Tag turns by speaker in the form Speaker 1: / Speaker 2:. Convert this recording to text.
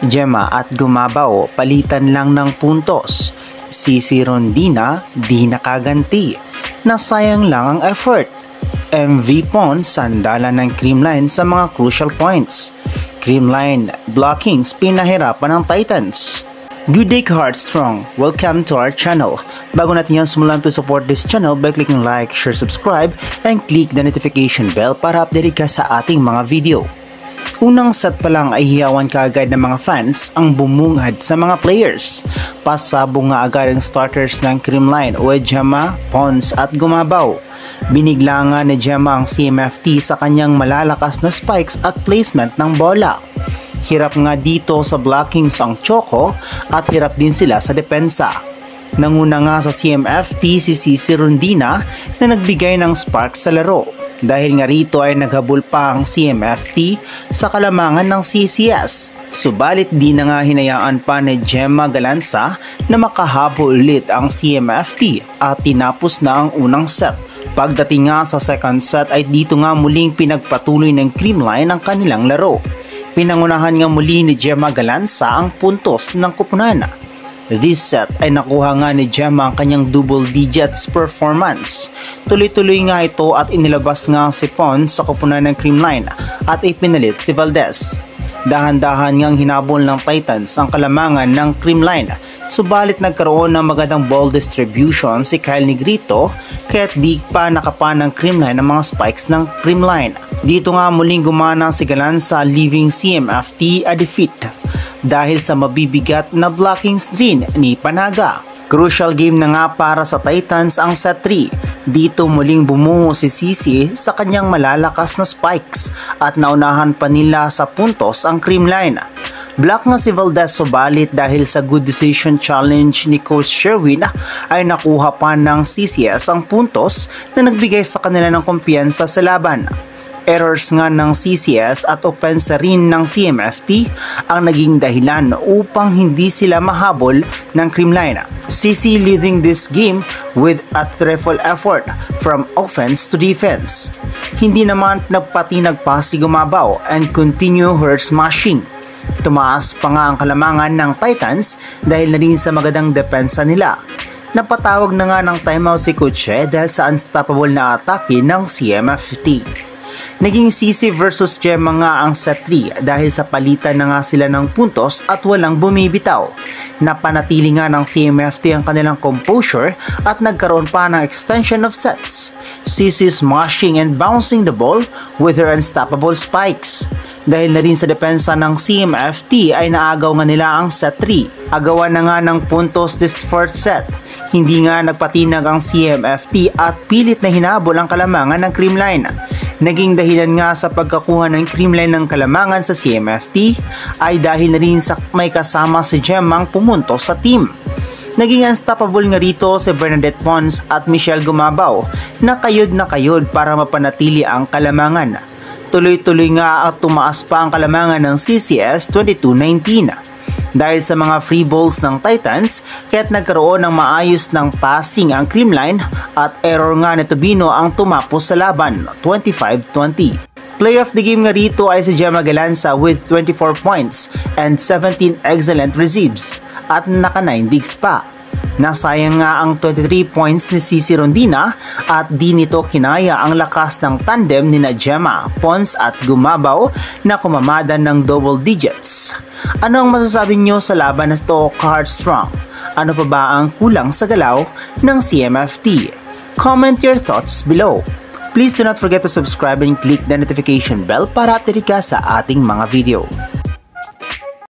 Speaker 1: Gemma at Gumabaw palitan lang ng puntos. Si Rondina di nakaganti. Nasayang lang ang effort. MV Pons sandalan ng Creamline sa mga crucial points. Creamline blockings pinahirapan ng Titans. Good day Heartstrong! Welcome to our channel. Bago natin yan simulan to support this channel by clicking like, share, subscribe, and click the notification bell para update ka sa ating mga video. Unang set pa lang ay hiyawan kaagad ng mga fans ang bumungad sa mga players. Pasabong nga agad ang starters ng Creamline o Gemma, Pons at Gumabaw. Binigla nga ni Gemma ang CMFT sa kanyang malalakas na spikes at placement ng bola. Hirap nga dito sa blockings ang Choco at hirap din sila sa depensa. Nanguna nga sa CMFT si Rondina na nagbigay ng spark sa laro. Dahil nga rito ay naghabol pa ang CMFT sa kalamangan ng CCS. Subalit di na nga hinayaan pa ni Gemma Galanza na makahabol ulit ang CMFT at tinapos na ang unang set. Pagdating nga sa second set ay dito nga muling pinagpatuloy ng Creamline ang kanilang laro. Pinangunahan nga muli ni Gemma Galanza ang puntos ng kupunan. This set ay nakuha nga ni Gemma ang kanyang double digits performance. Tuloy-tuloy nga ito at inilabas nga si Pons sa kupunan ng Creamline at ipinalit si Valdez. Dahan-dahan ngang hinabol ng Titans ang kalamangan ng Creamline. Subalit nagkaroon ng magandang ball distribution si Kyle Negrito kaya't di pa nakapa ng Creamline ang mga spikes ng Creamline. Dito nga muling gumana si Galanza leaving CMFT a defeat dahil sa mabibigat na blockings rin ni Panaga. Crucial game na nga para sa Titans ang set 3. Dito muling bumuho si Sisi sa kanyang malalakas na spikes at naunahan pa nila sa puntos ang Creamline. Block nga si Valdez subalit dahil sa good decision challenge ni Coach Sherwin ay nakuha pa ng CCS ang puntos na nagbigay sa kanila ng kumpiyansa sa laban. Errors nga ng CCS at opensa rin ng CMFT ang naging dahilan upang hindi sila mahabol ng Creamline. CC leading this game with a triple effort from offense to defense. Hindi naman nagpatinag pa si Gumabaw and continue her smashing. Tumaas pa nga ang kalamangan ng Titans dahil na rin sa magandang depensa nila. Napatawag na nga ng timeout si Coach dahil sa unstoppable na atake ng CMFT. Naging Sisi versus Gemma nga ang set 3 dahil sa palitan na nga sila ng puntos at walang bumibitaw. Napanatili nga ng CMFT ang kanilang composure at nagkaroon pa ng extension of sets. Sisi smashing and bouncing the ball with her unstoppable spikes. Dahil na rin sa depensa ng CMFT ay naagaw nga nila ang set 3. Agawan na nga ng puntos this fourth set. Hindi nga nagpatinag ang CMFT at pilit na hinabol ang kalamangan ng Creamline. Naging dahilan nga sa pagkakuha ng Creamline ng kalamangan sa CMFT ay dahil na rin sa may kasama si Gemma ang pumunto sa team. Naging unstoppable nga rito si Bernadette Pons at Michelle Gumabaw na kayod para mapanatili ang kalamangan. Tuloy-tuloy nga at tumaas pa ang kalamangan ng CCS 22-19. Dahil sa mga free balls ng Titans, kaya't nagkaroon ng maayos ng passing ang Creamline at error nga ni Tobino ang tumapos sa laban, 25-20. Player of the game nga rito ay si Gemma Galanza with 24 points and 17 excellent receives at naka 9 digs pa. Nasayang nga ang 23 points ni Sisi Rondina at di nito kinaya ang lakas ng tandem ni Gemma, Pons at Gumabaw na kumamada ng double digits. Ano ang masasabi nyo sa laban na ito, Heartstrong? Ano pa ba ang kulang sa galaw ng CMFT? Comment your thoughts below. Please do not forget to subscribe and click the notification bell para update ka sa ating mga video.